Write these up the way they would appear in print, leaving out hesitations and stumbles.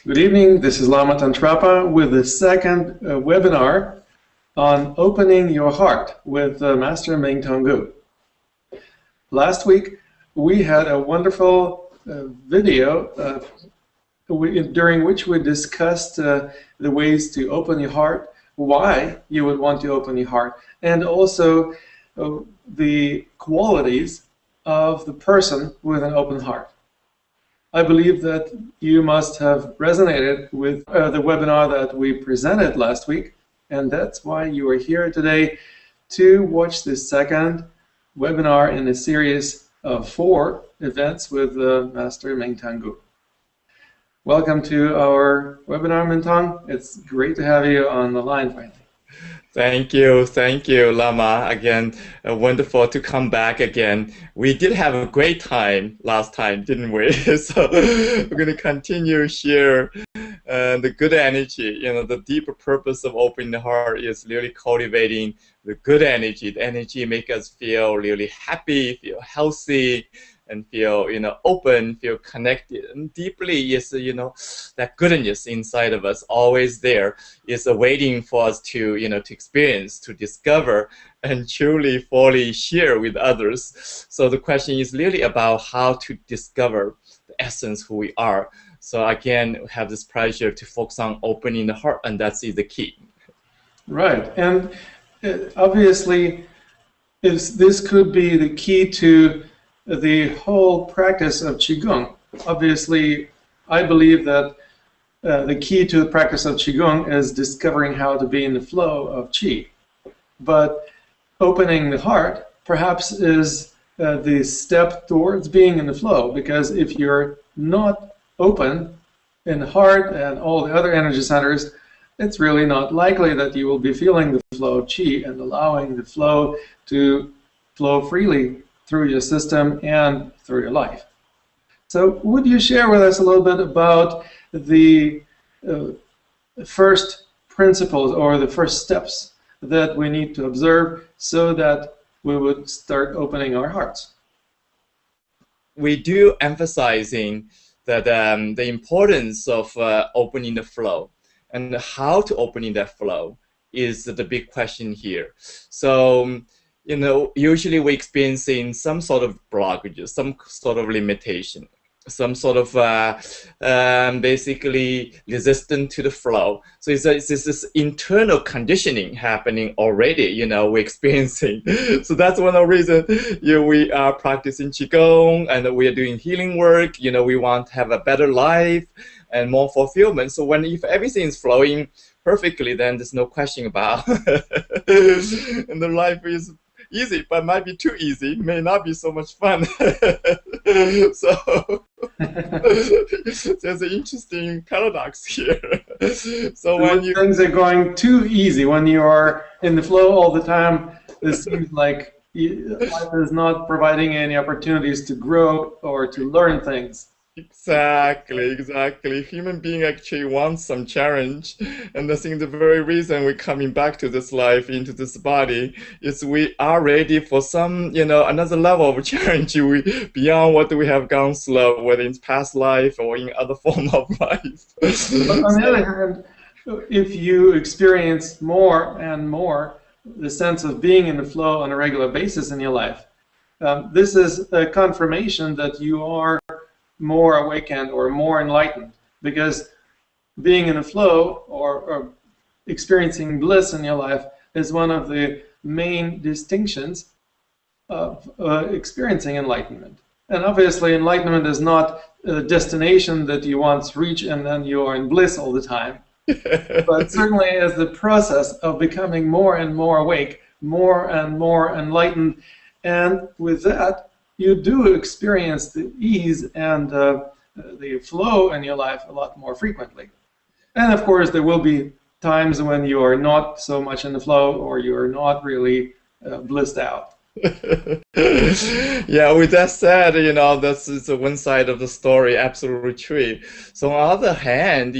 Good evening, this is Lama Tantrapa with the second webinar on opening your heart with Master Ming Tonggu. Last week we had a wonderful video during which we discussed the ways to open your heart, why you would want to open your heart, and also the qualities of the person with an open heart. I believe that you must have resonated with the webinar that we presented last week, and that's why you are here today to watch the second webinar in a series of 4 events with Master Ming Tonggu. Welcome to our webinar, Ming Tong. It's great to have you on the line finally. Thank you, Lama. Again, wonderful to come back again. We did have a great time last time, didn't we? So we're going to continue share the good energy. You know, the deeper purpose of opening the heart is really cultivating the good energy. The energy make us feel really happy, feel healthy, and feel, open, feel connected. And deeply is, that goodness inside of us, always there, is waiting for us to, to experience, to discover, and truly, fully share with others. So the question is really about how to discover the essence who we are. So again, we have this pleasure to focus on opening the heart, and that's the key. Right, and obviously, this could be the key to the whole practice of Qigong. Obviously, I believe that the key to the practice of Qigong is discovering how to be in the flow of Qi. But opening the heart perhaps is the step towards being in the flow, because if you're not open in the heart and all the other energy centers, it's really not likely that you will be feeling the flow of Qi and allowing the flow to flow freely through your system and through your life. So would you share with us a little bit about the first principles or the first steps that we need to observe so that we would start opening our hearts? We do emphasizing that the importance of opening the flow, and how to opening that flow is the big question here. So usually we're experiencing some sort of blockages, some sort of limitation, some sort of basically resistant to the flow. So it's this internal conditioning happening already, we're experiencing. So that's one of the reasons we are practicing Qigong and we are doing healing work. We want to have a better life and more fulfillment. So if everything is flowing perfectly, then there's no question about and the life is easy, but might be too easy, may not be so much fun. So there's an interesting paradox here. So when things are going too easy, when you are in the flow all the time, it seems like life is not providing any opportunities to grow or to learn things. Exactly. Human being actually wants some challenge, and I think the very reason we're coming back to this life, into this body, is we are ready for some, another level of challenge beyond what we have gone through, whether in past life or in other form of life. But on the other hand, if you experience more and more the sense of being in the flow on a regular basis in your life, this is a confirmation that you are more awakened or more enlightened, because being in a flow or experiencing bliss in your life is one of the main distinctions of experiencing enlightenment. And obviously enlightenment is not a destination that you once reach and then you are in bliss all the time, but certainly as the process of becoming more and more awake, more and more enlightened, and with that you do experience the ease and the flow in your life a lot more frequently. And of course, there will be times when you are not so much in the flow or you are not really blissed out. Yeah, with that said, that's one side of the story, absolutely true. So on the other hand,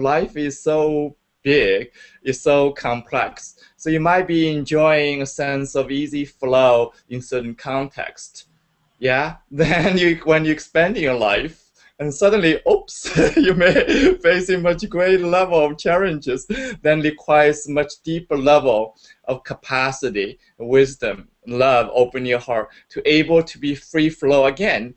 life is so big, it's so complex. So you might be enjoying a sense of easy flow in certain context. Yeah, then when you expand your life, and suddenly, oops, you may face a much greater level of challenges that requires much deeper level of capacity, wisdom, love, open your heart to able to be free flow again.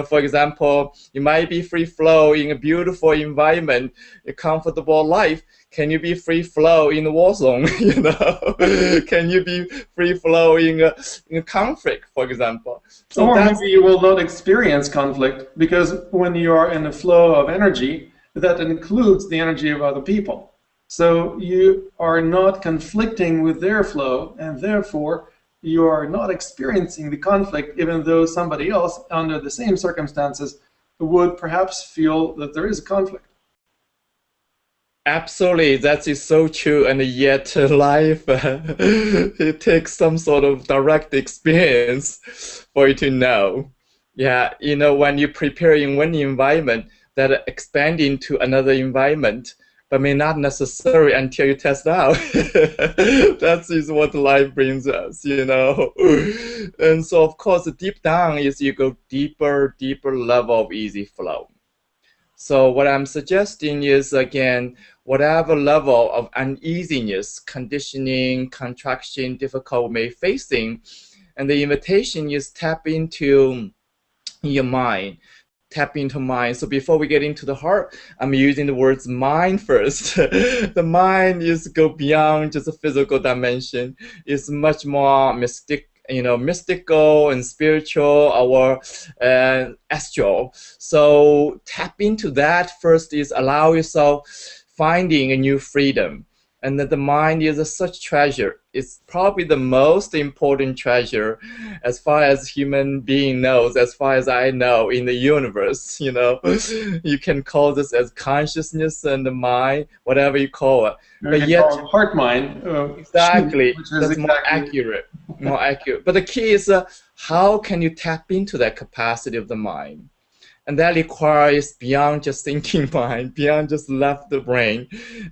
For example, you might be free flow in a beautiful environment, a comfortable life. Can you be free flow in a war zone? Can you be free flow in a conflict, for example? So or maybe you will not experience conflict, because when you are in a flow of energy, that includes the energy of other people. So you are not conflicting with their flow, and therefore you are not experiencing the conflict, even though somebody else under the same circumstances would perhaps feel that there is a conflict. Absolutely, that is so true, and yet life it takes some sort of direct experience for you to know. Yeah, when you prepare in one environment, that expand into another environment, but may not necessarily until you test out. That is what life brings us, And so, of course, deep down is you go deeper level of easy flow. So what I'm suggesting is, again, whatever level of uneasiness, conditioning, contraction, difficult may facing, and the invitation is tap into your mind. Tap into mind. So before we get into the heart, I'm using the words mind first. The mind is go beyond just a physical dimension. It's much more mystical and spiritual or astral. So tap into that first is allow yourself finding a new freedom. And that the mind is such treasure. It's probably the most important treasure as far as human being knows, as far as I know in the universe. You can call this as consciousness and the mind, whatever you call it. But yet, heart mind. Exactly. That's exactly more accurate. More accurate. But the key is how can you tap into that capacity of the mind? And that requires beyond just thinking mind, beyond just left the brain,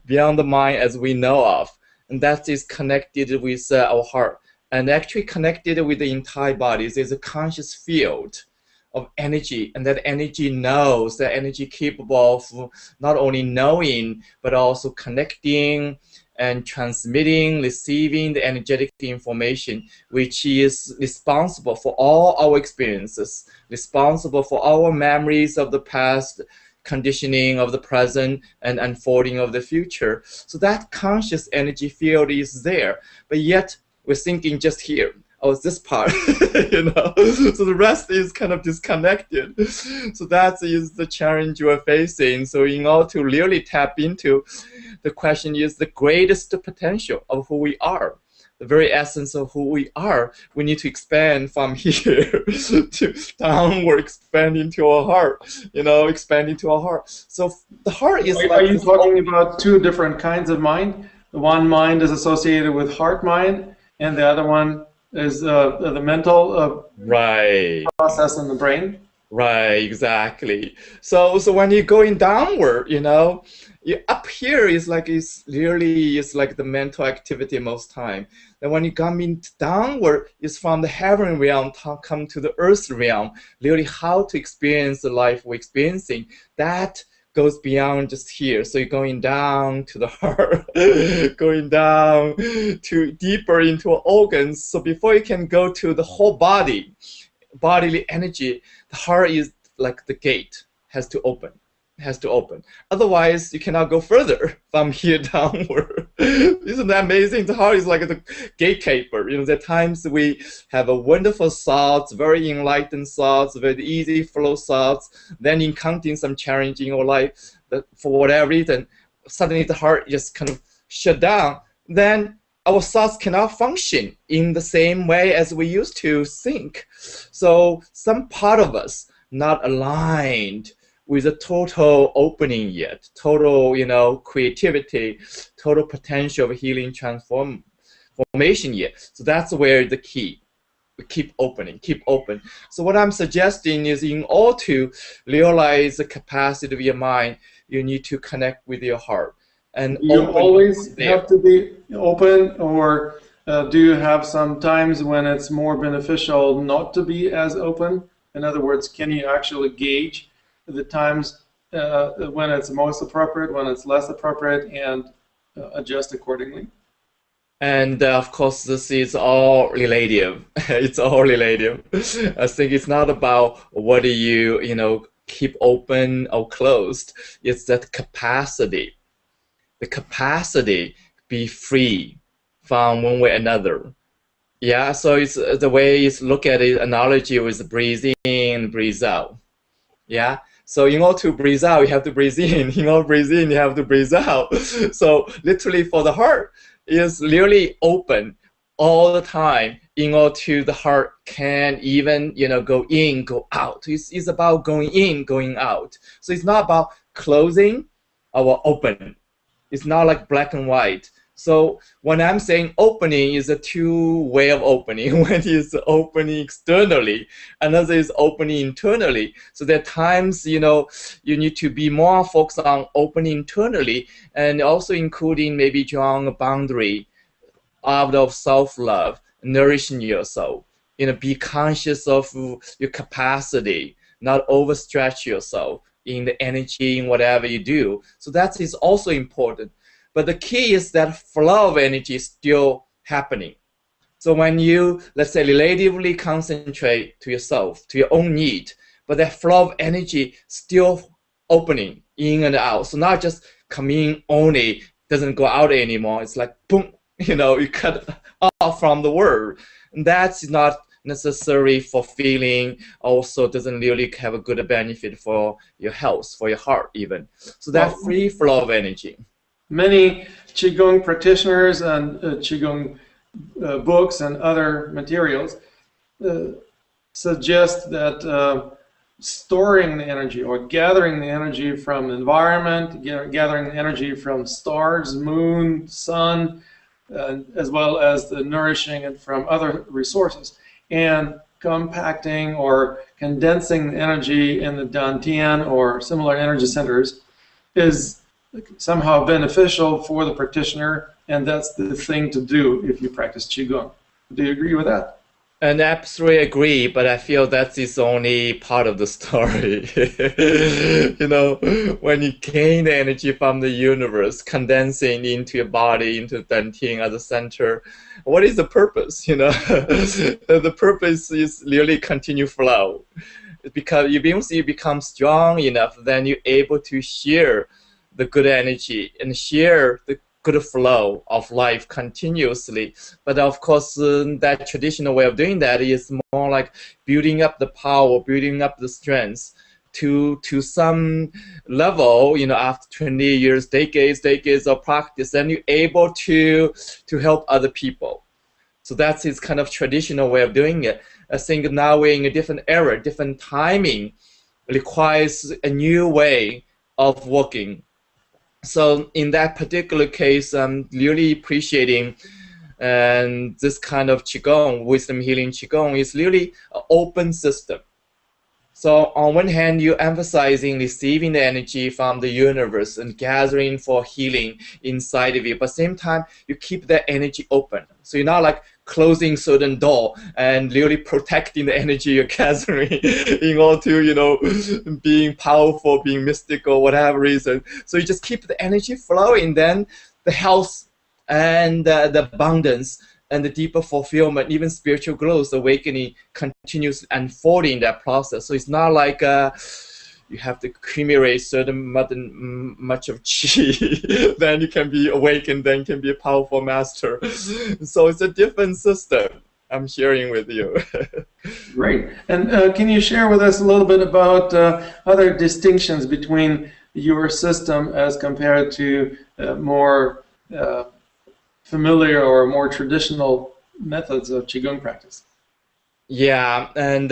beyond the mind as we know of. And that is connected with our heart. And actually connected with the entire body. There's a conscious field of energy. And that energy knows, that energy capable of not only knowing, but also connecting and transmitting, receiving the energetic information, which is responsible for all our experiences, responsible for our memories of the past, conditioning of the present, and unfolding of the future. So that conscious energy field is there, but yet we're thinking just here. Oh, it's this part, So the rest is kind of disconnected. So that is the challenge you are facing. So in order to really tap into, the question is the greatest potential of who we are. The very essence of who we are, we need to expand from here to downward, expand into our heart, expand into our heart. So the heart is Are you talking about two different kinds of mind? The one mind is associated with heart mind, and the other one is the mental right process in the brain. Right, exactly. So when you're going downward, up here is like it's like the mental activity most time. And when you come in downward, it's from the heaven realm come to the earth realm. Really, how to experience the life we're experiencing. That goes beyond just here. So you're going down to the heart, going down to deeper into our organs. So before you can go to the whole body, bodily energy, the heart is like the gate, has to open. Otherwise, you cannot go further from here downward. Isn't that amazing? The heart is like the gatekeeper. There are times we have a wonderful thoughts, very enlightened thoughts, very easy flow thoughts, then encountering some challenge in our life, but for whatever reason, suddenly the heart just kind of shut down. Then our thoughts cannot function in the same way as we used to think. So some part of us not aligned with a total opening yet, total, creativity, total potential of healing transformation yet. So that's where the key. Keep opening, keep open. So what I'm suggesting is in order to realize the capacity of your mind, you need to connect with your heart. And you always have to be open, or do you have some times when it's more beneficial not to be as open? In other words, can you actually gauge the times when it's most appropriate, when it's less appropriate, and adjust accordingly. And of course, this is all relative. It's all relative. I think it's not about whether you keep open or closed. It's that capacity. The capacity be free from one way or another. Yeah, so it's the way you look at it, analogy with breathe in, breathe out. Yeah, so in order to breathe out, you have to breathe in. In order to breathe in, you have to breathe out. So literally for the heart, is really open all the time in order to the heart can even go in, go out. It's about going in, going out. So it's not about closing or open. It's not like black and white. So when I'm saying opening is a two-way of opening. One is opening externally, another is opening internally. So there are times you need to be more focused on opening internally, and also including maybe drawing a boundary out of self-love, nourishing yourself. Be conscious of your capacity, not overstretch yourself in the energy in whatever you do. So that is also important. But the key is that flow of energy is still happening. So when you, let's say, relatively concentrate to yourself, to your own need, but that flow of energy still opening in and out. So not just come in only, doesn't go out anymore. It's like, boom, you cut off from the world. And that's not necessarily fulfilling, also doesn't really have a good benefit for your health, for your heart even. So that free flow of energy. Many Qigong practitioners and Qigong books and other materials suggest that storing the energy or gathering the energy from the environment, gathering the energy from stars, moon, sun, as well as the nourishing it from other resources, and compacting or condensing the energy in the Dantian or similar energy centers is somehow beneficial for the practitioner, and that's the thing to do if you practice Qigong. Do you agree with that? And I absolutely agree, but I feel that is only part of the story. When you gain the energy from the universe, condensing into your body, into Dantian as a center, what is the purpose? The purpose is really continue flow. Because once you become strong enough, then you're able to share the good energy and share the good flow of life continuously. But of course, that traditional way of doing that is more like building up the power, building up the strength to some level, after 20 years, decades of practice, then you're able to help other people. So that's his kind of traditional way of doing it. I think now we're in a different era, different timing, requires a new way of working. So in that particular case, I'm really appreciating this kind of Qigong, wisdom healing Qigong, is really an open system. So on one hand, you're emphasizing receiving the energy from the universe and gathering for healing inside of you. But at the same time, you keep that energy open. So you're not like closing certain door and really protecting the energy you're gathering in order to, being powerful, being mystical, whatever reason. So you just keep the energy flowing, then the health and the abundance and the deeper fulfillment, even spiritual growth, awakening continues unfolding that process. So it's not like you have to accumulate certain much of qi, then you can be awakened, then you can be a powerful master. So it's a different system I'm sharing with you. Great. And can you share with us a little bit about other distinctions between your system as compared to more familiar or more traditional methods of Qigong practice? Yeah, and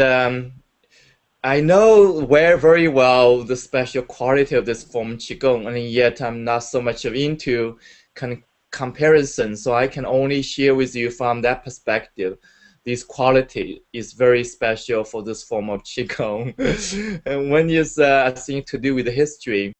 I know very well the special quality of this form Qigong, and yet I'm not so much into comparison, so I can only share with you from that perspective. This quality is very special for this form of Qigong. And one is, I think, to do with the history.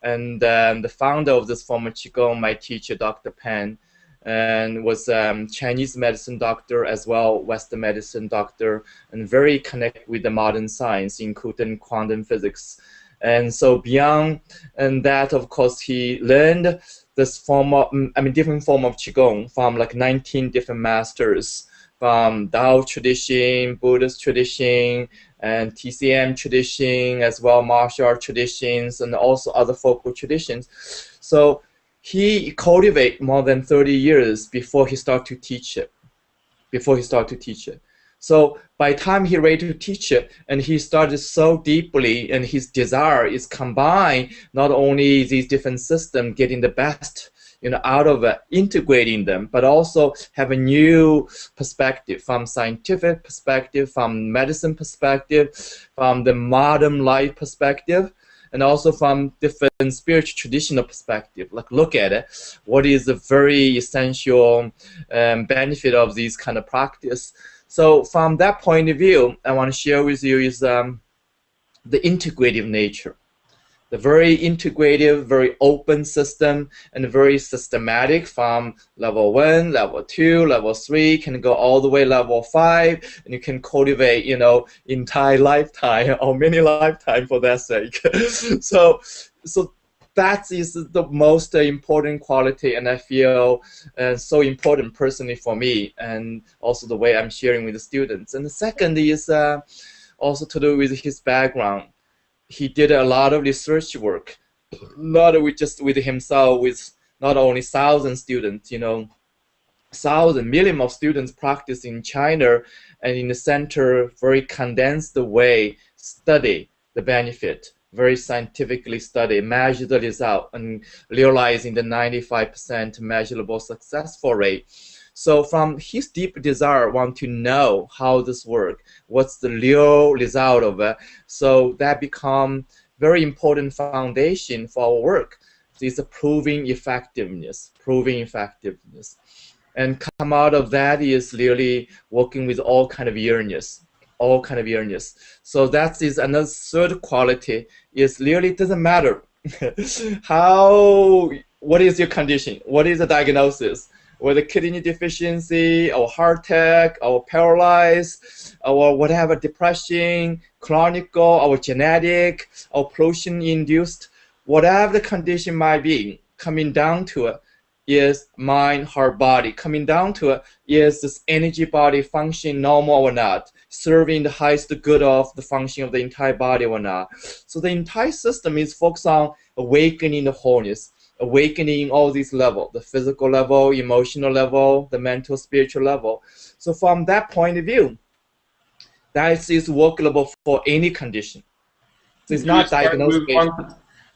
And the founder of this form of Qigong, my teacher, Dr. Pan, and was Chinese medicine doctor as well, Western medicine doctor, and very connected with the modern science, including quantum physics. And so beyond and that, of course, he learned this form of, different form of Qigong from like 19 different masters, from Tao tradition, Buddhist tradition, and TCM tradition, as well martial art traditions, and also other folklore traditions. So he cultivated more than 30 years before he started to teach it. So by the time he ready to teach it, and he started so deeply, and his desire is combine not only these different systems, getting the best out of it, integrating them, but also have a new perspective from scientific perspective, from medicine perspective, from the modern life perspective, and also from different spiritual traditional perspective. Like look at it, what is the very essential benefit of these kind of practice. So from that point of view, I want to share with you is the integrative nature. The very integrative, very open system, and very systematic from level 1, level 2, level 3, can go all the way level 5, and you can cultivate, entire lifetime or many lifetime for that sake. So that is the most important quality, and I feel so important personally for me, and also the way I'm sharing with the students. And the second is also to do with his background. He did a lot of research work, not just with himself, with not only 1,000 students, 1,000, million of students practice in China, and in the center, very condensed way, study the benefit, very scientifically study, measure the result, and realizing the 95% measurable successful rate. So from his deep desire, want to know how this works, what's the real result of it. So that become very important foundation for our work. It's a proving effectiveness. And come out of that is really working with all kind of awareness. So that is another third quality, is really doesn't matter what is your condition, what is the diagnosis, whether kidney deficiency, or heart attack, or paralyzed, or whatever, depression, chronic, or genetic, or pollution-induced, whatever the condition might be, coming down to it is mind, heart, body. Coming down to it is this energy body function normal or not, serving the highest good of the function of the entire body or not. So the entire system is focused on awakening the wholeness, awakening all these levels, the physical level, emotional level, the mental, spiritual level. So from that point of view, that is workable for any condition. So it's not diagnosed.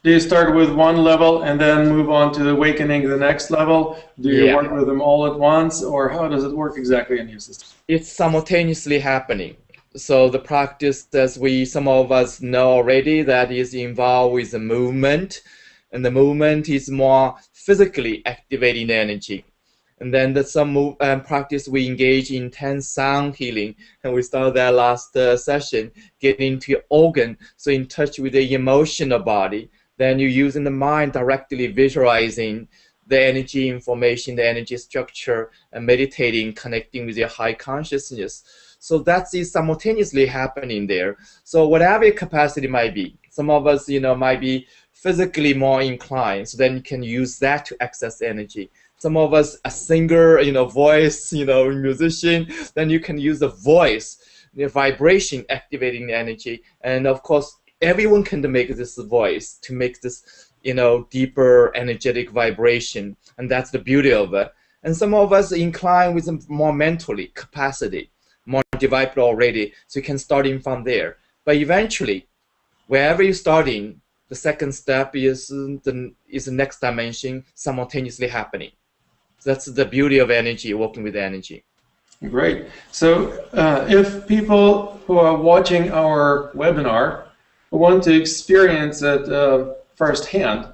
Do you start with one level and then move on to awakening the next level? Do you work with them all at once, or how does it work exactly in your system? It's simultaneously happening. So the practice, as some of us know already, that is involved with the movement, and the movement is more physically activating the energy. And then the practice we engage in intense sound healing, and we started that last session, getting into your organ, so in touch with the emotional body. Then you're using the mind directly visualizing the energy information, the energy structure, and meditating, connecting with your high consciousness. So that is simultaneously happening there. So whatever your capacity might be, some of us, might be physically more inclined, so then you can use that to access energy. Some of us, a singer, voice, musician, then you can use the voice, the vibration activating the energy. And of course, everyone can make this voice, to make this, deeper energetic vibration. And that's the beauty of it. And some of us incline with more mentally capacity, more developed already, so you can start in from there. But eventually, wherever you're starting, the second step is the next dimension simultaneously happening. So that's the beauty of energy, working with energy. Great. So if people who are watching our webinar want to experience it firsthand,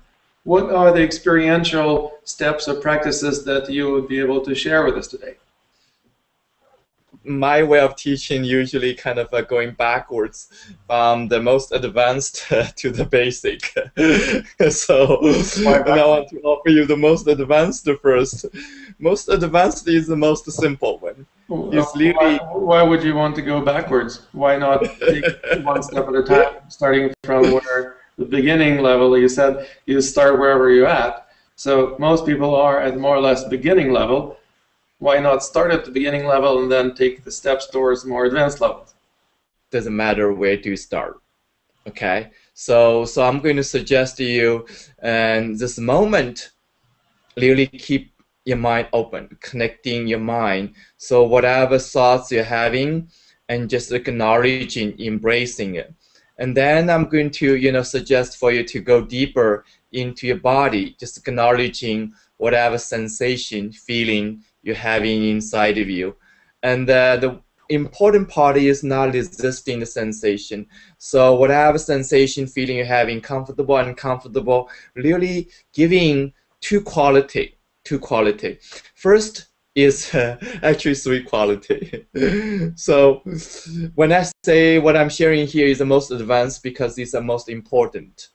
what are the experiential steps or practices that you would be able to share with us today? My way of teaching usually kind of going backwards from the most advanced to the basic. So I want to offer you the most advanced first. Most advanced is the most simple one. Why would you want to go backwards? Why not take one step at a time, starting from where the beginning level. You said you start wherever you're at. So most people are at more or less beginning level. Why not start at the beginning level and then take the steps towards more advanced levels? Doesn't matter where to start. Okay, so I'm going to suggest to you, and this moment, really keep your mind open, connecting your mind. So whatever thoughts you're having, and just acknowledging, embracing it. And then I'm going to, suggest for you to go deeper into your body, just acknowledging whatever sensation, feeling you're having inside of you. And the important part is not resisting the sensation. So whatever sensation, feeling you're having, comfortable, uncomfortable, really giving two quality. First is actually three quality. So when I say what I'm sharing here is the most advanced because these are most important.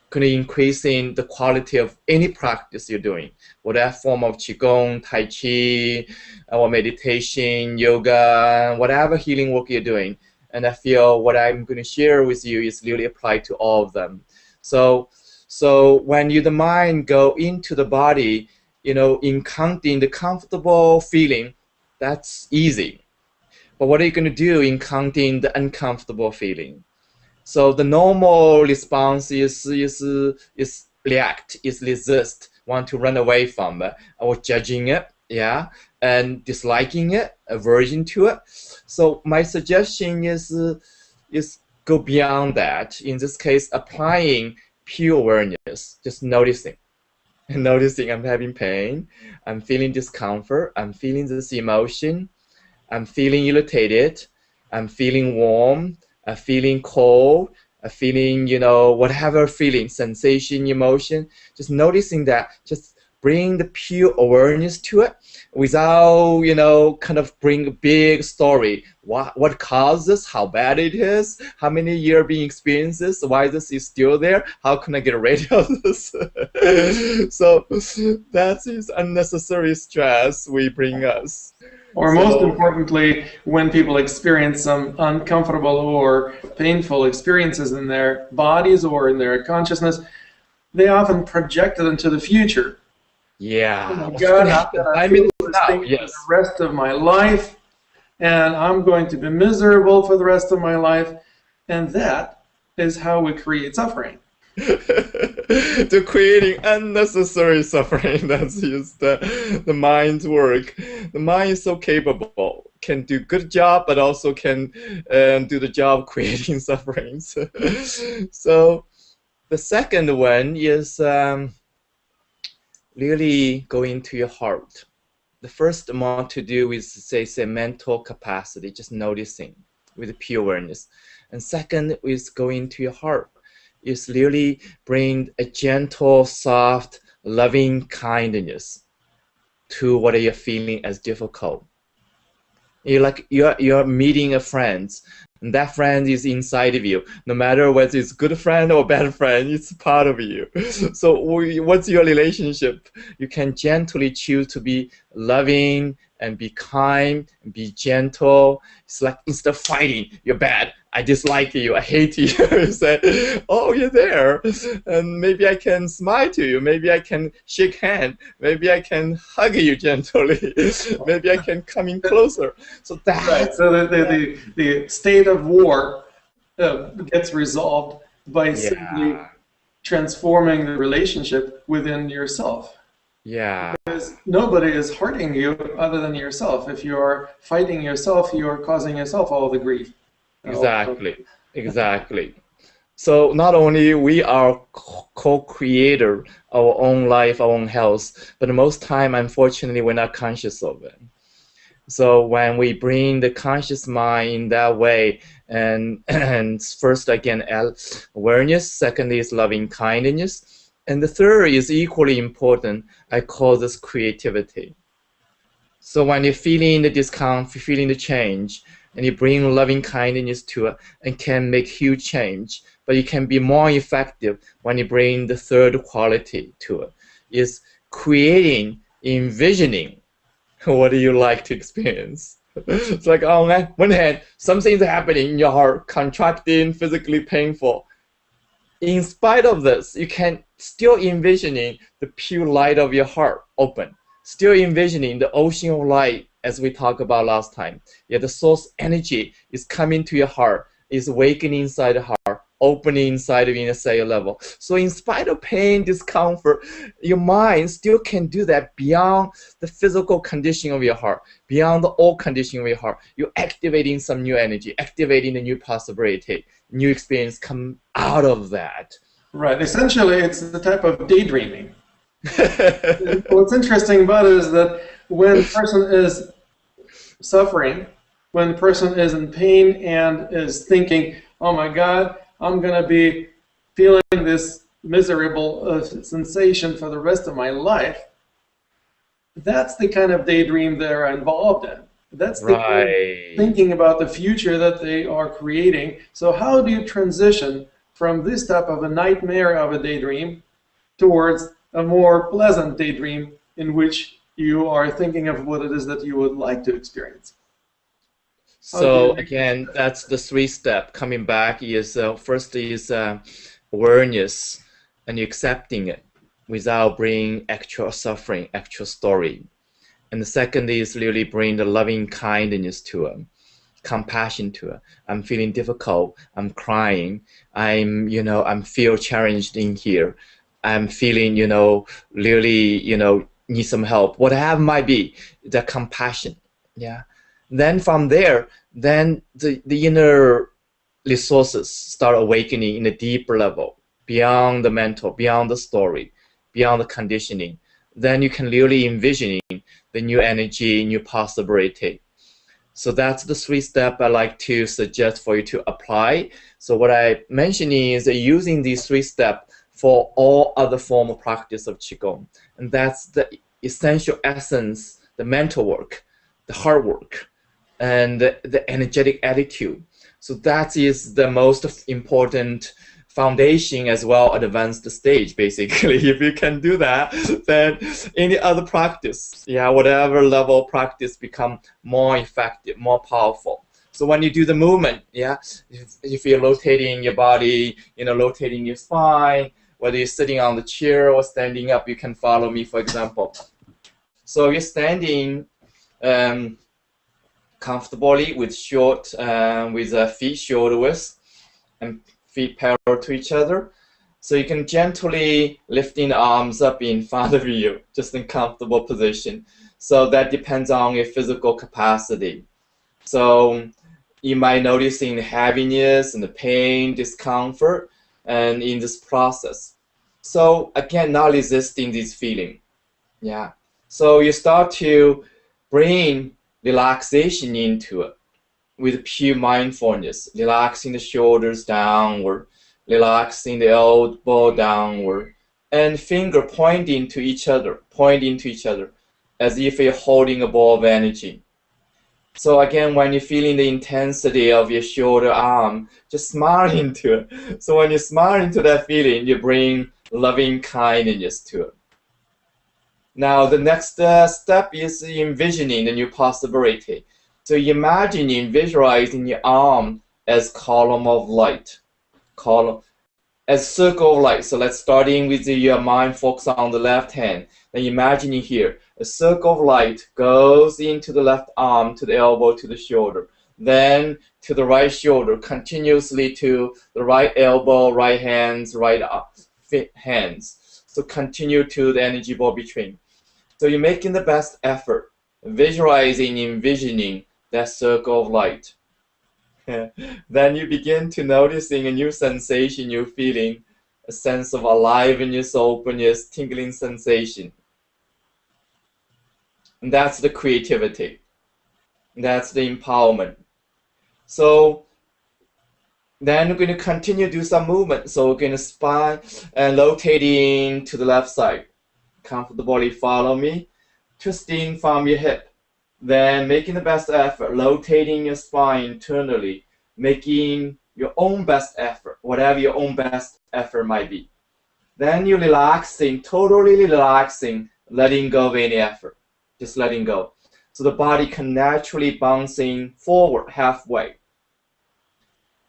Kind of increasing the quality of any practice you're doing, whatever form of Qigong, Tai Chi, or meditation, yoga, whatever healing work you're doing. And I feel what I'm going to share with you is really applied to all of them. So when the mind go into the body, encountering the comfortable feeling, that's easy. But what are you going to do encountering the uncomfortable feeling? So the normal response is react, is resist, want to run away from it, or judging it, yeah, and disliking it, aversion to it. So my suggestion is go beyond that. In this case, applying pure awareness, just noticing. Noticing I'm having pain, I'm feeling discomfort, I'm feeling this emotion, I'm feeling irritated, I'm feeling warm, I'm feeling cold, I'm feeling, whatever feeling, sensation, emotion, just noticing that, just bring the pure awareness to it without, kind of bring a big story. What caused this? How bad it is? How many years being experiences? Why this is still there? How can I get rid of this? So that is unnecessary stress we bring us. Or most importantly, when people experience some uncomfortable or painful experiences in their bodies or in their consciousness, they often project it into the future. Yeah. Oh my God, I'm going to feel this thing for the rest of my life, and I'm going to be miserable for the rest of my life. And that is how we create suffering. To creating unnecessary suffering. That's just the mind's work. The mind is so capable, can do good job, but also can do the job creating sufferings. So the second one is really going to your heart. The first amount to do is say mental capacity, just noticing with pure awareness. And second is going to your heart. Is really bring a gentle, soft, loving kindness to what you're feeling as difficult. You're meeting a friend, and that friend is inside of you. No matter whether it's good friend or bad friend, it's part of you. So what's your relationship? You can gently choose to be loving and be kind and be gentle. It's like instead of fighting, you're bad, I dislike you, I hate you. You say, oh, you're there, and maybe I can smile to you, maybe I can shake hand, maybe I can hug you gently, maybe I can come in closer. So that's right. So the state of war gets resolved by simply transforming the relationship within yourself. Yeah. Because nobody is hurting you other than yourself. If you're fighting yourself, you're causing yourself all the grief. Exactly. So not only we are co-creator our own life, our own health, but most time, unfortunately, we're not conscious of it. So when we bring the conscious mind in that way, and first again awareness, second is loving kindness, and the third is equally important. I call this creativity. So when you're feeling the discomfort, feeling the change, and you bring loving kindness to it, and can make huge change, but you can be more effective when you bring the third quality to it, is creating, envisioning what do you like to experience. It's like, on one hand, some things are happening in your heart, contracting, physically painful. in spite of this, you can still envisioning the pure light of your heart open, still envisioning the ocean of light as we talked about last time. Yeah, the source energy is coming to your heart, is awakening inside the heart, opening inside of inner cellular level. So in spite of pain, discomfort, your mind still can do that beyond the physical condition of your heart, beyond the old condition of your heart. You're activating some new energy, activating a new possibility, new experience come out of that. Right. Essentially, it's the type of daydreaming. What's interesting about it is that when the person is suffering, when the person is in pain and is thinking, oh my God, I'm going to be feeling this miserable sensation for the rest of my life, that's the kind of daydream they're involved in. That's the kind of thinking about the future that they are creating. So how do you transition from this type of a nightmare of a daydream towards a more pleasant daydream in which you are thinking of what it is that you would like to experience? So again, that's the 3-step. Coming back is first is awareness and accepting it without bringing actual suffering, actual story. And the second is really bring the loving kindness to it, compassion to it. I'm feeling difficult. I'm crying. I'm feel challenged in here. I'm feeling, really, need some help. Whatever might be, the compassion. Yeah. Then from there, then the inner resources start awakening in a deeper level, beyond the mental, beyond the story, beyond the conditioning. Then you can really envision the new energy, new possibility. So that's the 3-step I like to suggest for you to apply. So what I mentioned is using these 3 steps for all other form of practice of Qigong. And that's the essential essence, the mental work, the hard work, and the energetic attitude. So that is the most important foundation as well, advanced stage, basically. If you can do that, then any other practice, whatever level of practice become more effective, more powerful. So when you do the movement, if you're rotating your body, rotating your spine, whether you're sitting on the chair or standing up, you can follow me, for example. So you're standing comfortably with feet shoulder width and feet parallel to each other. So you can gently lifting the arms up in front of you, just in comfortable position. So that depends on your physical capacity. So you might noticing the heaviness and the pain, discomfort, and in this process. So again, not resisting this feeling. Yeah. So you start to bring relaxation into it with pure mindfulness, relaxing the shoulders downward, relaxing the elbow downward, and finger pointing to each other, as if you're holding a ball of energy. So again, when you're feeling the intensity of your shoulder arm, just smile into it. So when you smile into that feeling, you bring loving kindness to it. Now the next step is envisioning the new possibility. So imagining, visualizing your arm as column of light, as circle of light. So let's starting with your mind focus on the left hand. Then imagining here, a circle of light goes into the left arm, to the elbow, to the shoulder. Then to the right shoulder, continuously to the right elbow, right hands, right hands. So continue to the energy ball between. So you're making the best effort, visualizing, envisioning that circle of light. Then you begin to noticing a new sensation, new feeling, a sense of aliveness, openness, tingling sensation. And that's the creativity. That's the empowerment. So then we're going to continue to do some movement. So we're going to spine and rotating to the left side. Comfortably follow me. Twisting from your hip. Then making the best effort, rotating your spine internally, making your own best effort, whatever your own best effort might be. Then you're relaxing, totally relaxing, letting go of any effort. Just letting go. So the body can naturally bouncing forward halfway.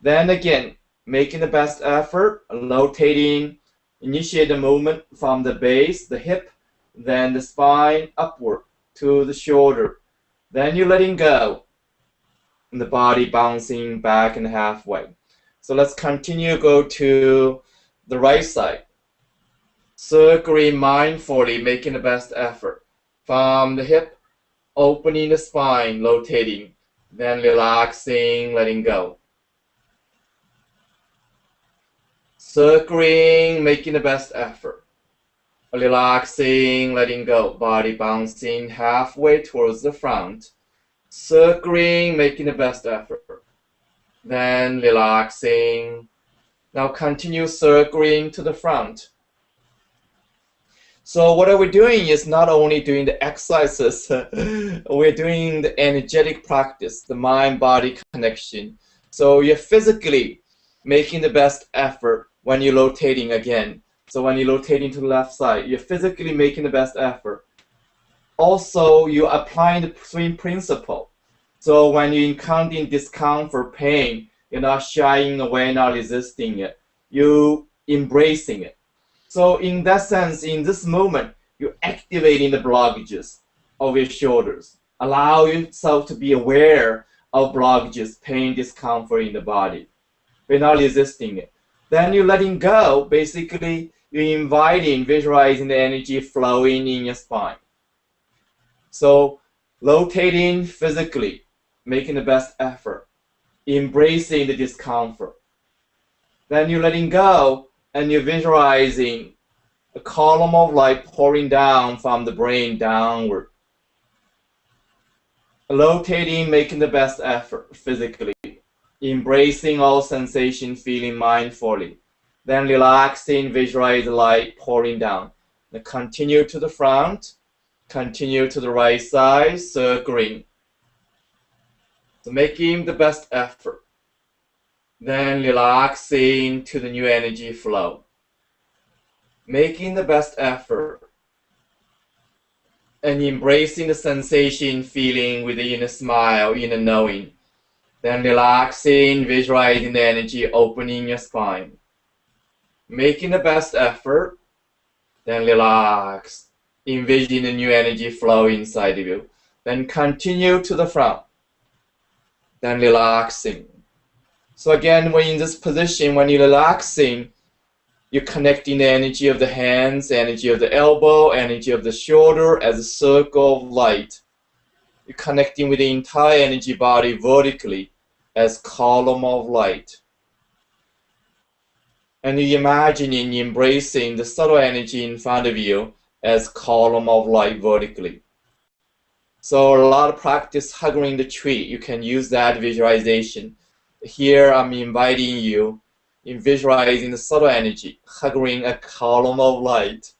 Then again, making the best effort, rotating, initiate the movement from the base, the hip, then the spine upward to the shoulder. Then you're letting go, and the body bouncing back and halfway. So let's continue, go to the right side. Circling mindfully, making the best effort. From the hip, opening the spine, rotating, then relaxing, letting go. Circling, making the best effort. Relaxing, letting go. Body bouncing halfway towards the front. Circling, making the best effort. Then relaxing. Now continue circling to the front. So what are we doing is not only doing the exercises, we're doing the energetic practice, the mind-body connection. So you're physically making the best effort when you're rotating again. So when you're rotating to the left side, you're physically making the best effort. Also, you're applying the swing principle. So when you're encountering discomfort, pain, you're not shying away, not resisting it. You're embracing it. So in that sense, in this moment, you're activating the blockages of your shoulders. Allow yourself to be aware of blockages, pain, discomfort in the body. You're not resisting it. Then you're letting go. Basically, you're inviting, visualizing the energy flowing in your spine. So rotating physically, making the best effort, embracing the discomfort. Then you're letting go, and you're visualizing a column of light pouring down from the brain downward. Rotating, making the best effort physically, embracing all sensation, feeling mindfully. Then relaxing, visualize the light pouring down. Then continue to the front, continue to the right side, circling. So making the best effort. Then relaxing to the new energy flow. Making the best effort. And embracing the sensation, feeling with the inner smile, inner knowing. Then relaxing, visualizing the energy opening your spine. Making the best effort. Then relax. Envision the new energy flow inside of you. Then continue to the front. Then relaxing. So again, when in this position, when you're relaxing, you're connecting the energy of the hands, energy of the elbow, energy of the shoulder as a circle of light. You're connecting with the entire energy body vertically as column of light. And you're imagining, embracing the subtle energy in front of you as column of light vertically. So a lot of practice hugging the tree. You can use that visualization. Here I'm inviting you in visualizing the subtle energy, hugging a column of light.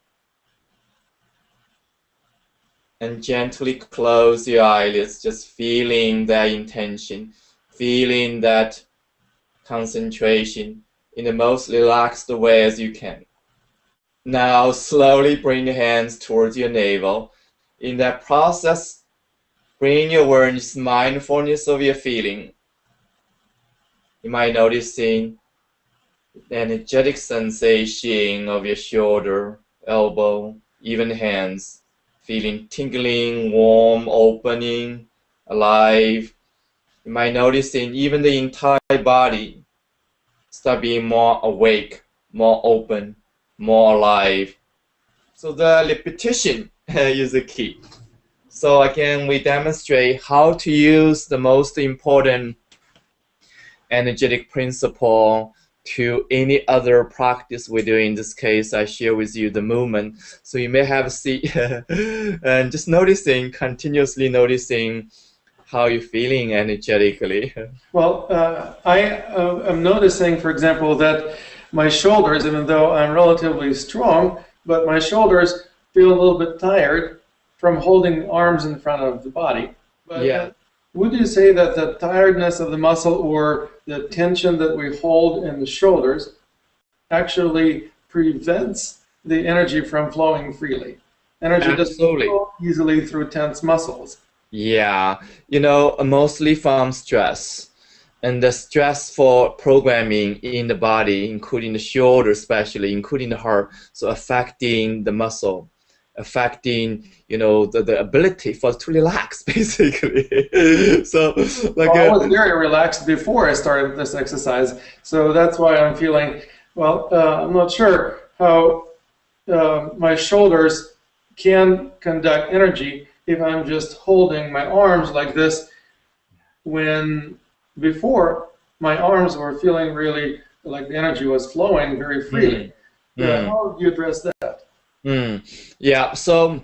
And gently close your eyelids, just feeling that intention, feeling that concentration in the most relaxed way as you can. Now slowly bring your hands towards your navel. In that process, bring your awareness, mindfulness of your feeling. You might noticing the energetic sensation of your shoulder, elbow, even hands, feeling tingling, warm, opening, alive. You might noticing even the entire body start being more awake, more open, more alive. So the repetition is the key. So again, we demonstrate how to use the most important energetic principle to any other practice we do. In this case, I share with you the movement. So you may have a seat and just noticing, continuously noticing how you're feeling energetically. Well, I am noticing, for example, that my shoulders, even though I'm relatively strong, but my shoulders feel a little bit tired from holding arms in front of the body. But Yeah. would you say that the tiredness of the muscle or the tension that we hold in the shoulders actually prevents the energy from flowing freely? Energy doesn't Absolutely. flow easily through tense muscles. Yeah, you know, mostly from stress. and the stressful programming in the body, including the shoulder especially, including the heart, so affecting the muscle, affecting, you know, the ability for to relax, basically. So, like, well, I was very relaxed before I started this exercise, so that's why I'm feeling, well, I'm not sure how my shoulders can conduct energy if I'm just holding my arms like this, when before my arms were feeling really like the energy was flowing very freely. How do you address that? Yeah, so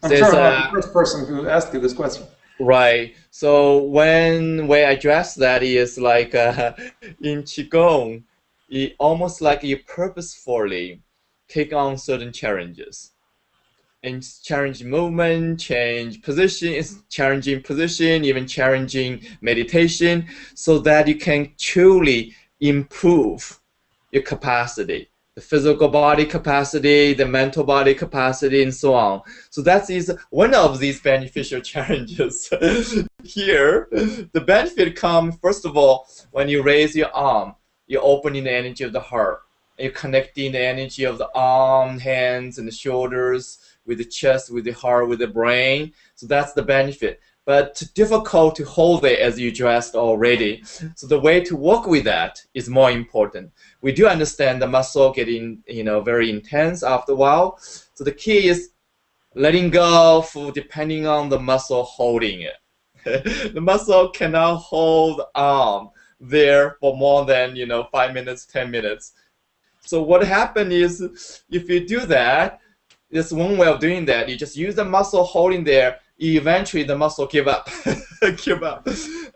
I'm sure I'm not the first person who asked you this question. Right. So when we address that is like in Qigong, it almost like you purposefully take on certain challenges. And challenge movement, change position, challenging position, even challenging meditation, so that you can truly improve your capacity, the physical body capacity, the mental body capacity, and so on. So that is one of these beneficial challenges. Here, the benefit comes, first of all, when you raise your arm, you're opening the energy of the heart. You're connecting the energy of the arm, hands, and the shoulders with the chest, with the heart, with the brain. So that's the benefit. But difficult to hold it as you addressed already. So the way to work with that is more important. We do understand the muscle getting, you know, very intense after a while. So the key is letting go for depending on the muscle holding it. The muscle cannot hold the arm there for more than, you know, 5 minutes, 10 minutes. So what happens is, if you do that, there's one way of doing that. You just use the muscle holding there. Eventually, the muscle give up, give up,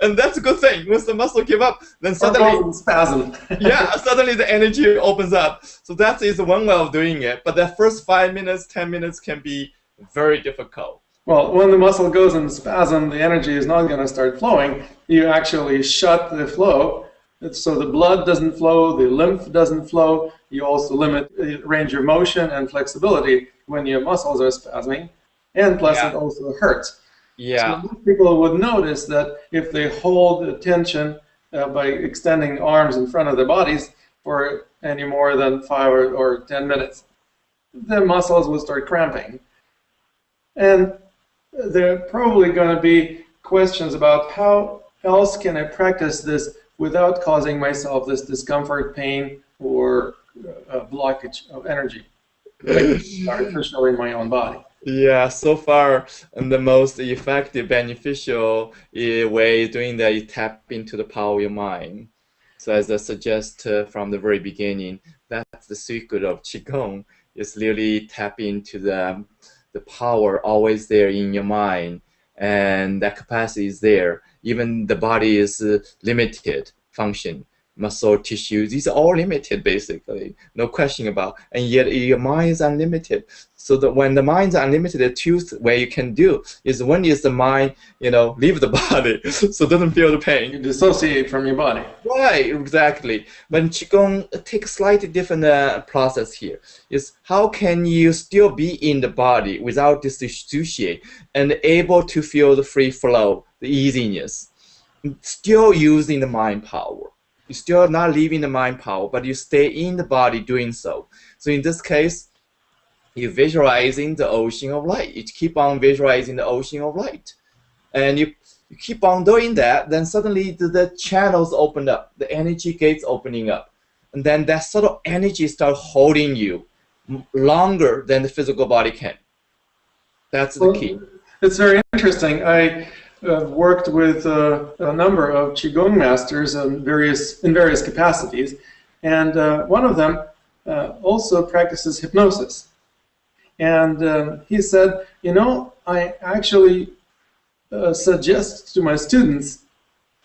and that's a good thing. Once the muscle give up, then suddenly spasm. Yeah, suddenly the energy opens up. So that is one way of doing it. But the first 5 minutes, 10 minutes can be very difficult. Well, when the muscle goes in spasm, the energy is not going to start flowing. You actually shut the flow. So the blood doesn't flow, the lymph doesn't flow. You also limit range of motion and flexibility when your muscles are spasming, and plus it also hurts. Yeah. So most people would notice that if they hold the tension by extending arms in front of their bodies for any more than 5 or 10 minutes, the muscles will start cramping. And there are probably going to be questions about how else can I practice this without causing myself this discomfort, pain, or blockage of energy, like artificial in my own body. Yeah, so far, the most effective, beneficial way of doing that is tap into the power of your mind. So as I suggest from the very beginning, that's the secret of Qigong, is really tap into the power always there in your mind, and that capacity is there. Even the body is limited function, muscle, tissue, these are all limited basically, no question about, and yet your mind is unlimited. So that when the mind is unlimited, the two way you can do is, one is the mind, you know, leave the body, so it doesn't feel the pain. You dissociate from your body. Right, exactly. But Qigong takes a slightly different process here. Is how can you still be in the body without dissociate and able to feel the free flow, the easiness, still using the mind power. You're still not leaving the mind power, but you stay in the body doing so. So in this case, you're visualizing the ocean of light. You keep on visualizing the ocean of light. And you keep on doing that, then suddenly the channels open up, the energy gates opening up. And then that sort of energy starts holding you longer than the physical body can. That's the key. It's very interesting. I worked with a number of Qigong masters in various capacities, and one of them also practices hypnosis. And he said, you know, I actually suggest to my students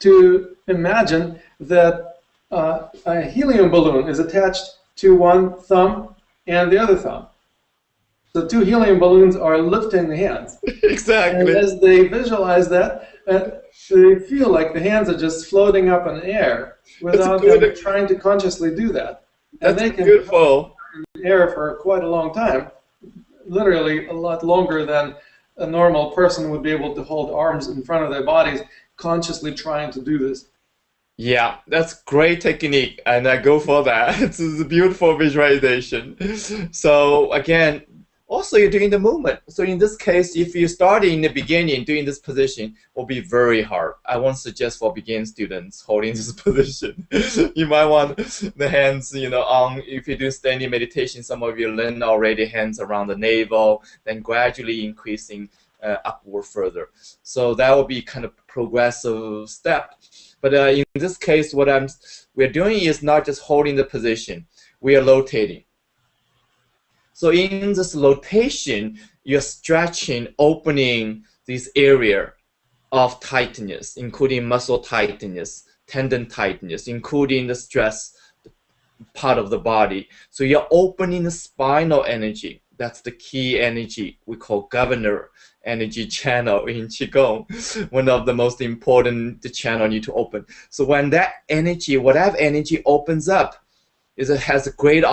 to imagine that a helium balloon is attached to one thumb and the other thumb. So 2 helium balloons are lifting the hands. Exactly. And as they visualize that, they feel like the hands are just floating up in the air without them trying to consciously do that. And That's they can beautiful. be in the air for quite a long time, literally a lot longer than a normal person would be able to hold arms in front of their bodies consciously trying to do this. Yeah, that's great technique, and I go for that. It's a beautiful visualization. So again, also you're doing the movement. So in this case, if you start in the beginning doing this position, will be very hard. I won't suggest for beginning students holding this position. You might want the hands, on. If you do standing meditation, some of you learn already hands around the navel, then gradually increasing upward further. So that will be kind of progressive step. But in this case, what we're doing is not just holding the position. We are rotating. So in this rotation, you're stretching, opening this area of tightness, including muscle tightness, tendon tightness, including the stress part of the body. So you're opening the spinal energy. That's the key energy we call governor energy channel in Qigong, one of the most important channel you need to open. So when that energy, whatever energy opens up, it has a great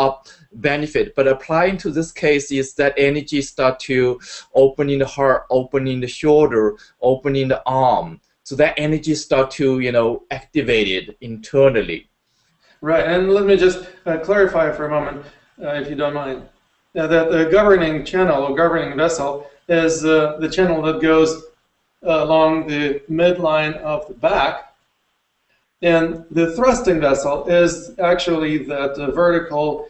benefit. But applying to this case is that energy start to opening the heart, opening the shoulder, opening the arm. So that energy start to, activate it internally. Right, and let me just clarify for a moment, if you don't mind. That the governing channel or governing vessel is the channel that goes along the midline of the back, and the thrusting vessel is actually that vertical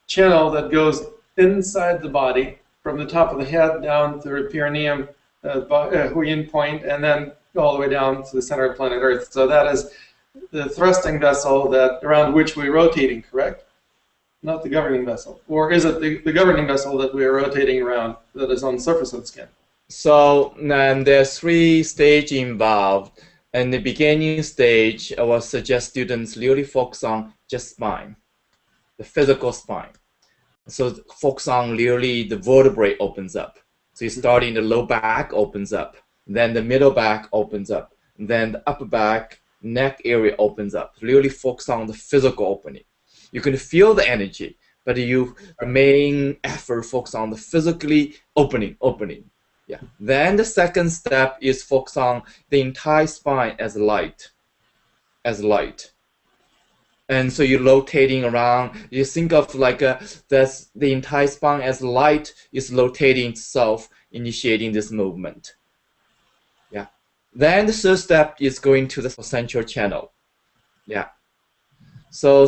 channel that goes inside the body from the top of the head down to the perineum, Huyin point, and then all the way down to the center of planet Earth. So that is the thrusting vessel that around which we're rotating, correct? Not the governing vessel. Or is it the governing vessel that we are rotating around that is on the surface of the skin? So there's 3 stages involved. In the beginning stage, I would suggest students really focus on just spine, the physical spine. So focus on really the vertebrae opens up. So you start in the low back opens up, then the middle back opens up, then the upper back, neck area opens up. Really focus on the physical opening. You can feel the energy, but the main effort focus on the physically opening. Yeah. Then the second step is focus on the entire spine as light. And so you're rotating around. You think of like that's the entire spine as light is rotating itself, initiating this movement. Yeah. Then the third step is going to the central channel. Yeah. So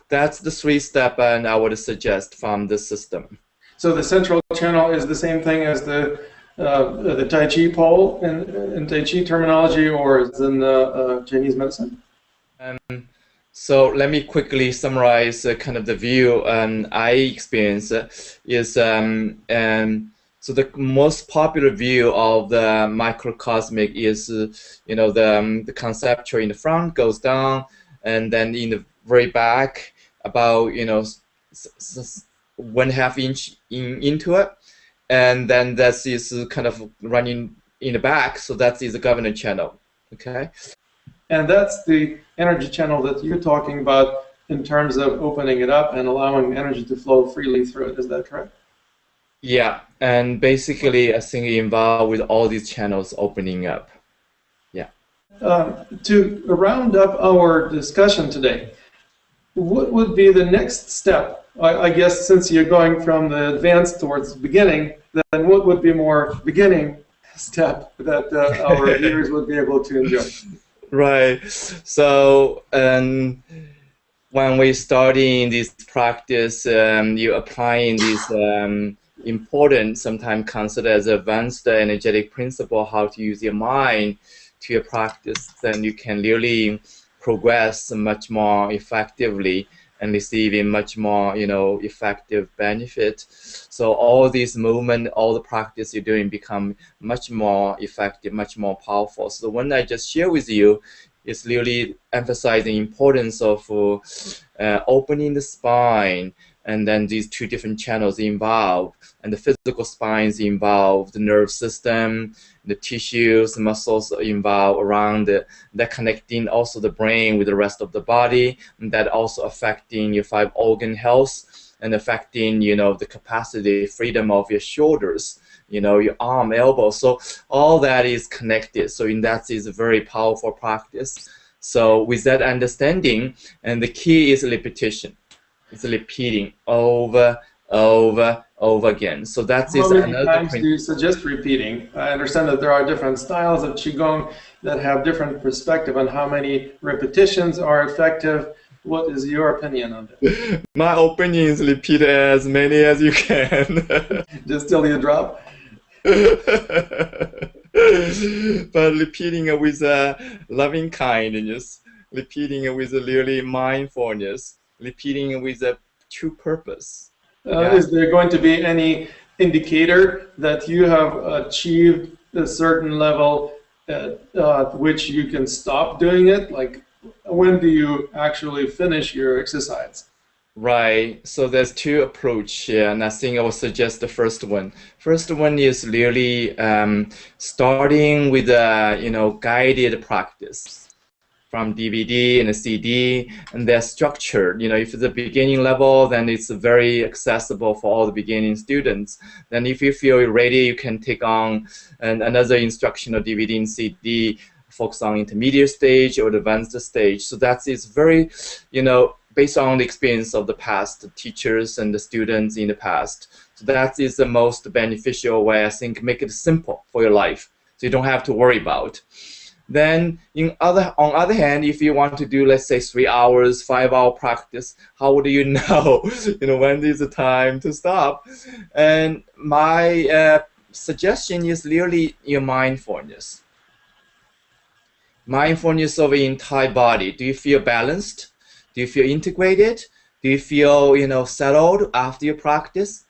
that's the 3 step, and I would suggest from the system. So the central channel is the same thing as the Tai Chi pole in Tai Chi terminology, or is in Chinese medicine? So let me quickly summarize kind of the view I experience is so the most popular view of the microcosmic is the conceptual in the front goes down, and then in the very back about 1/2 inch into it, and then that is kind of running in the back, so that is the governor channel. Okay. And that's the energy channel that you're talking about in terms of opening it up and allowing energy to flow freely through it. Is that correct? Yeah, and basically I think involved with all these channels opening up. Yeah. To round up our discussion today, what would be the next step? I guess since you're going from the advanced towards beginning, then what would be more beginning step that our viewers would be able to enjoy? Right. So when we starting this practice, you applying this important, sometimes considered as advanced energetic principle, how to use your mind to your practice, then you can really progress much more effectively and receiving much more, effective benefit. So all this movement, all the practice you're doing become much more effective, much more powerful. So when I just share with you, it's really emphasizing importance of opening the spine, and then these 2 different channels involved, and the physical spine is involved, the nerve system, the tissues, the muscles involved around that connecting also the brain with the rest of the body, and that also affecting your 5 organ health. and affecting, the capacity, freedom of your shoulders, your arm, elbow. So all that is connected. So in that is a very powerful practice. So with that understanding, and the key is repetition. It's repeating over again. So that is another. How many another times do you suggest repeating? I understand that there are different styles of Qigong that have different perspective on how many repetitions are effective. What is your opinion on that? My opinion is repeat as many as you can. Just till you drop? But repeating it with loving kindness, repeating it with really mindfulness, repeating it with a true purpose. Is there going to be any indicator that you have achieved a certain level at which you can stop doing it? Like, when do you actually finish your exercise? Right. So there's two approach here, and I think I will suggest the first one. First one is really starting with a guided practice from DVD and a CD, and they're structured. If it's a beginning level, then it's very accessible for all the beginning students. Then if you feel ready, you can take on another instructional DVD and CD, focus on intermediate stage or advanced stage. So that is very, based on the experience of the past teachers and the students in the past. So that is the most beneficial way, I think. Make it simple for your life, so you don't have to worry about. Then on other hand, if you want to do, let's say, 3 hours, 5-hour practice, how would you know, when is the time to stop? And my suggestion is really your mindfulness. Mindfulness of the entire body. Do you feel balanced? Do you feel integrated? Do you feel, settled after your practice?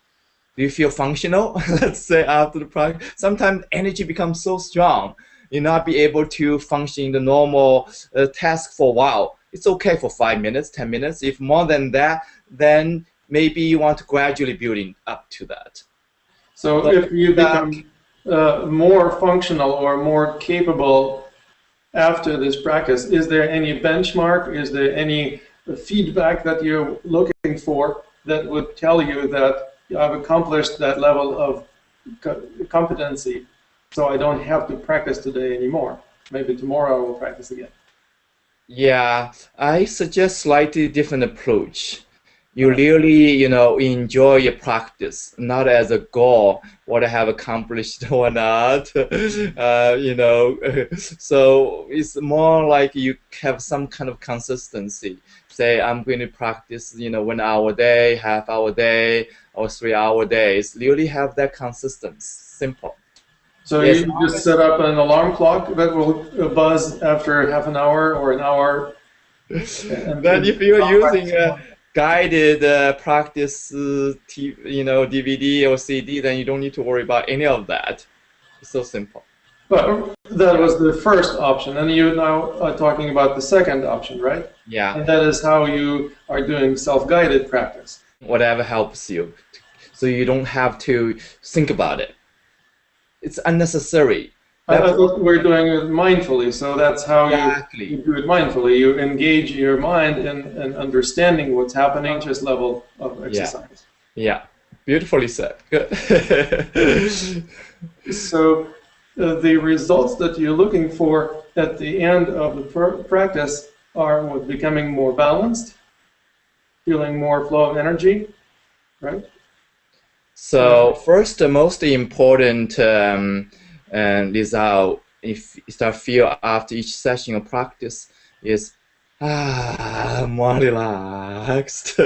Do you feel functional? Let's say after the practice. Sometimes energy becomes so strong, you'll not be able to function in the normal task for a while. It's okay for 5 minutes, 10 minutes. If more than that, then maybe you want to gradually building up to that. So if you become more functional or more capable after this practice, is there any benchmark? Is there any feedback that you're looking for that would tell you that you have accomplished that level of competency, so I don't have to practice today anymore? Maybe tomorrow I will practice again. Yeah, I suggest slightly different approach. You really, enjoy your practice, not as a goal, what I have accomplished or not, So it's more like you have some kind of consistency. Say, I'm going to practice, 1 hour a day, half-hour a day, or 3-hour days. Really have that consistency, simple. So yes, you just set up an alarm clock that will buzz after half an hour or an hour. Then if you're using guided practice, DVD or CD, then you don't need to worry about any of that. It's so simple. But that was the first option, and you now are talking about the second option, right? Yeah. And that is how you are doing self-guided practice. Whatever helps you, so you don't have to think about it. It's unnecessary. I thought we're doing it mindfully, so that's how you do it mindfully. You engage your mind in understanding what's happening, just level of exercise. Yeah. Beautifully said. Good. So the results that you're looking for at the end of the practice are what, becoming more balanced, feeling more flow of energy, right? So first, the most important result, if you start feel after each session of practice, is more relaxed,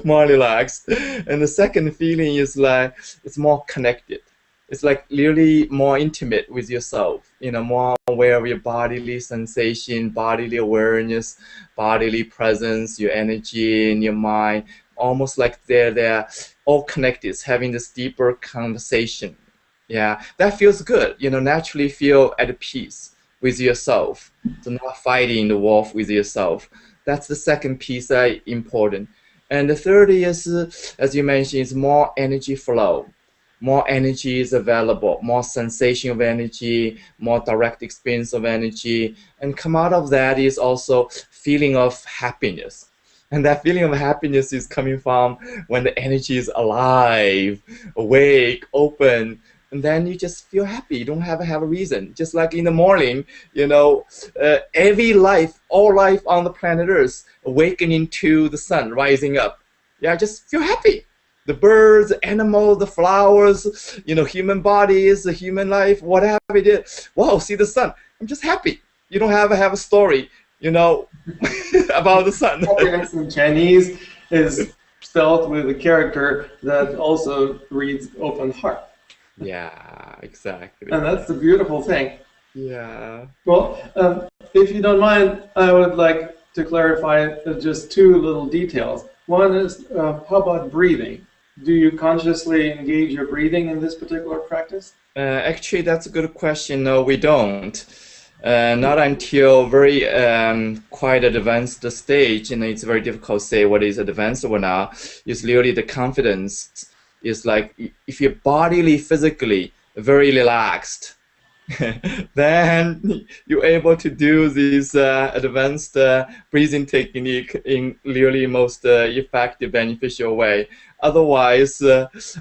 more relaxed. And the second feeling is like it's more connected. It's like really more intimate with yourself, more aware of your bodily sensation, bodily awareness, bodily presence, your energy in your mind, almost like they're all connected, it's having this deeper conversation. Yeah, that feels good. Naturally feel at peace with yourself. So not fighting the war with yourself. That's the second piece important. And the third is, as you mentioned, is more energy flow. More energy is available, more sensation of energy, more direct experience of energy. And come out of that is also feeling of happiness. And that feeling of happiness is coming from when the energy is alive, awake, open, and then you just feel happy. You don't have a reason. Just like in the morning, every life, all life on the planet Earth, awakening to the sun, rising up. Yeah, just feel happy. The birds, the animals, the flowers, human bodies, the human life, whatever it is. Wow, see the sun. I'm just happy. You don't have a story, about the sun. Happiness in Chinese is spelled with a character that also reads open heart. Yeah, exactly. And that's the beautiful thing. Yeah. Well, if you don't mind, I would like to clarify just two little details. One is, how about breathing? Do you consciously engage your breathing in this particular practice? Actually, that's a good question. No, we don't. Not until very quite advanced stage, it's very difficult to say what is advanced or not. It's really the confidence. It's like if you're bodily, physically very relaxed, then you're able to do this advanced breathing technique in really most effective, beneficial way. Otherwise,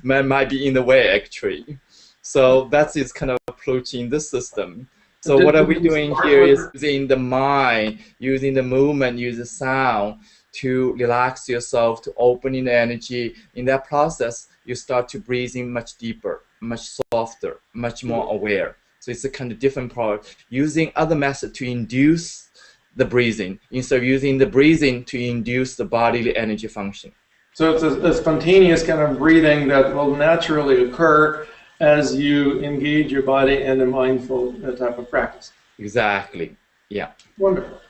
man might be in the way actually. So that's its kind of approaching this system. So what are we doing here is using the mind, using the movement, using the sound to relax yourself, to opening the energy. In that process, you start to breathe in much deeper, much softer, much more aware. So it's a kind of different part. Using other methods to induce the breathing instead of using the breathing to induce the bodily energy function. So it's a spontaneous kind of breathing that will naturally occur as you engage your body in a mindful type of practice. Exactly. Yeah. Wonderful.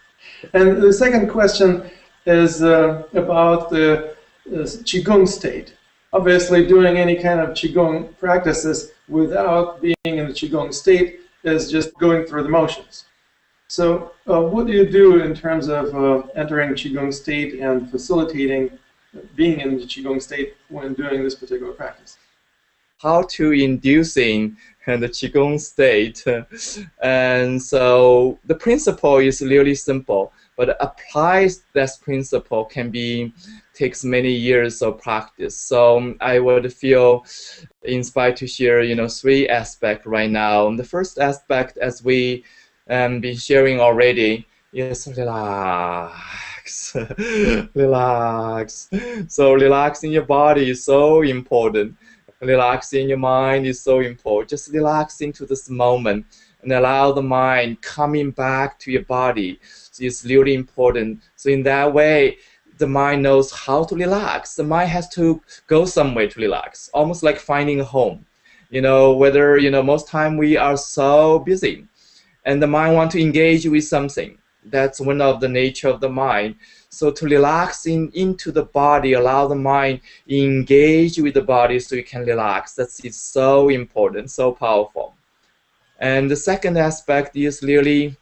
And the second question is about the Qigong state. Obviously, doing any kind of Qigong practices without being in the Qigong state is just going through the motions. So what do you do in terms of entering Qigong state and facilitating being in the Qigong state when doing this particular practice? How to inducing the Qigong state. And so the principle is really simple, but applies this principle takes many years of practice. So I would feel inspired to share, three aspects right now. The first aspect, as we been sharing already, is relax. Relax. So relaxing your body is so important. Relaxing your mind is so important. Just relax into this moment and allow the mind coming back to your body. So it's really important. So in that way, the mind knows how to relax. The mind has to go somewhere to relax, almost like finding a home. Most time we are so busy and the mind wants to engage with something. That's one of the nature of the mind. So to relax into the body, allow the mind engage with the body so you can relax. That's so important, so powerful. And the second aspect is really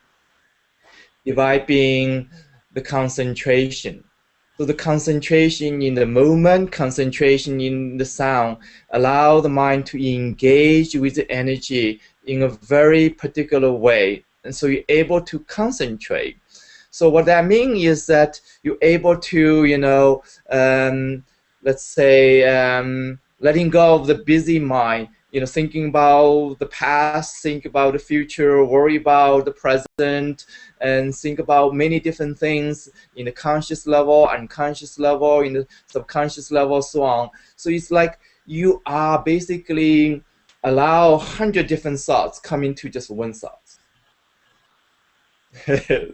developing the concentration. So the concentration in the movement, concentration in the sound, allow the mind to engage with the energy in a very particular way. And so you're able to concentrate. So what that means is that you're able to, let's say, letting go of the busy mind, thinking about the past, think about the future, worry about the present, and think about many different things in the conscious level, unconscious level, in the subconscious level, so on. So it's like you are basically allow 100 different thoughts come into just one thought.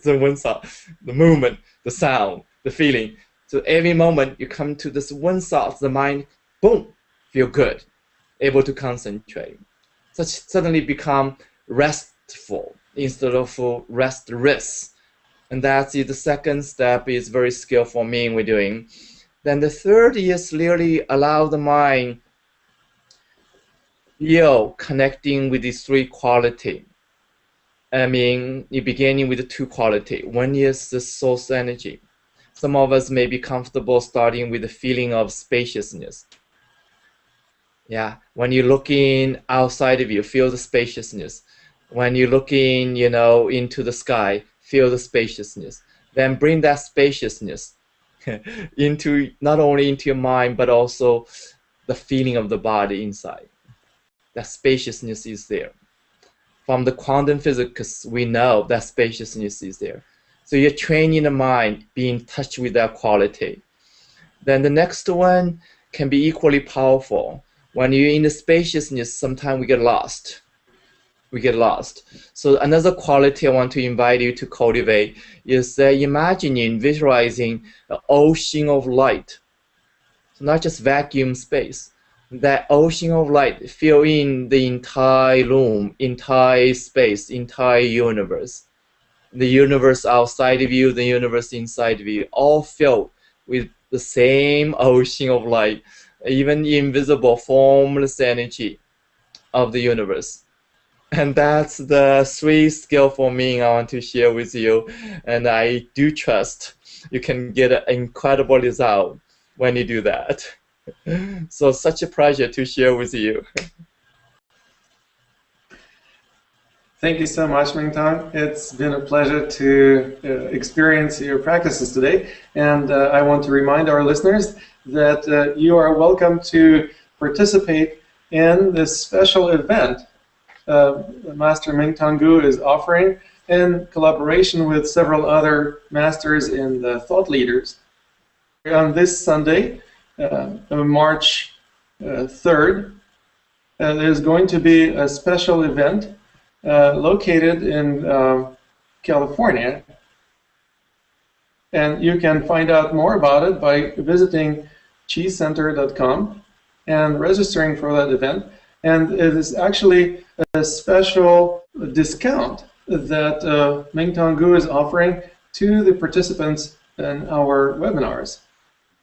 So one thought, the movement, the sound, the feeling. So every moment you come to this one thought, the mind, boom, feel good, able to concentrate. Such suddenly become restful instead of restless. And that's the second step is very skillful mean we're doing. Then the third is really allow the mind feel connecting with these three qualities. You're beginning with the two qualities. One is the source energy. Some of us may be comfortable starting with the feeling of spaciousness. Yeah, when you're looking outside of you, feel the spaciousness. When you're looking, into the sky, feel the spaciousness. Then bring that spaciousness into not only into your mind but also the feeling of the body inside. That spaciousness is there. From the quantum physics, we know that spaciousness is there. So you're training the mind, be in touch with that quality. Then the next one can be equally powerful. When you're in the spaciousness, sometimes we get lost. We get lost. So another quality I want to invite you to cultivate is imagining, visualizing an ocean of light. So not just vacuum space. That ocean of light fill in the entire room, entire space, entire universe. The universe outside of you, the universe inside of you, all filled with the same ocean of light, even invisible, formless energy of the universe. And that's the sweet skill for me I want to share with you. And I do trust you can get an incredible result when you do that. So such a pleasure to share with you. Thank you so much, Mingtong. It's been a pleasure to experience your practices today. And I want to remind our listeners that you are welcome to participate in this special event Master Mingtong Gu is offering in collaboration with several other masters and thought leaders. On this Sunday, March 3rd, there's going to be a special event located in California, and you can find out more about it by visiting qicenter.com and registering for that event. And it is actually a special discount that Mingtong Gu is offering to the participants in our webinars.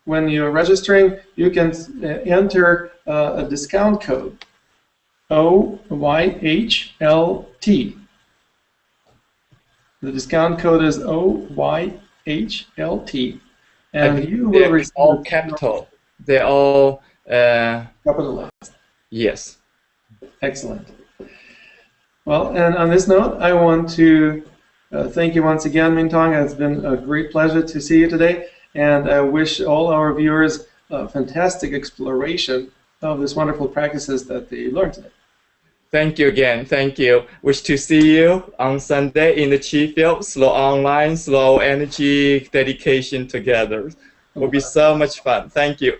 When you're registering, you can enter a discount code, OYHLT. The discount code is OYHLT. And you will receive all capital. They're all capitalized. Yes. Excellent. Well, and on this note, I want to thank you once again, Mingtong. It's been a great pleasure to see you today, and I wish all our viewers a fantastic exploration of these wonderful practices that they learned today. Thank you again. Thank you. Wish to see you on Sunday in the Qi field. Slow online, slow energy, dedication together. It will be so much fun. Thank you.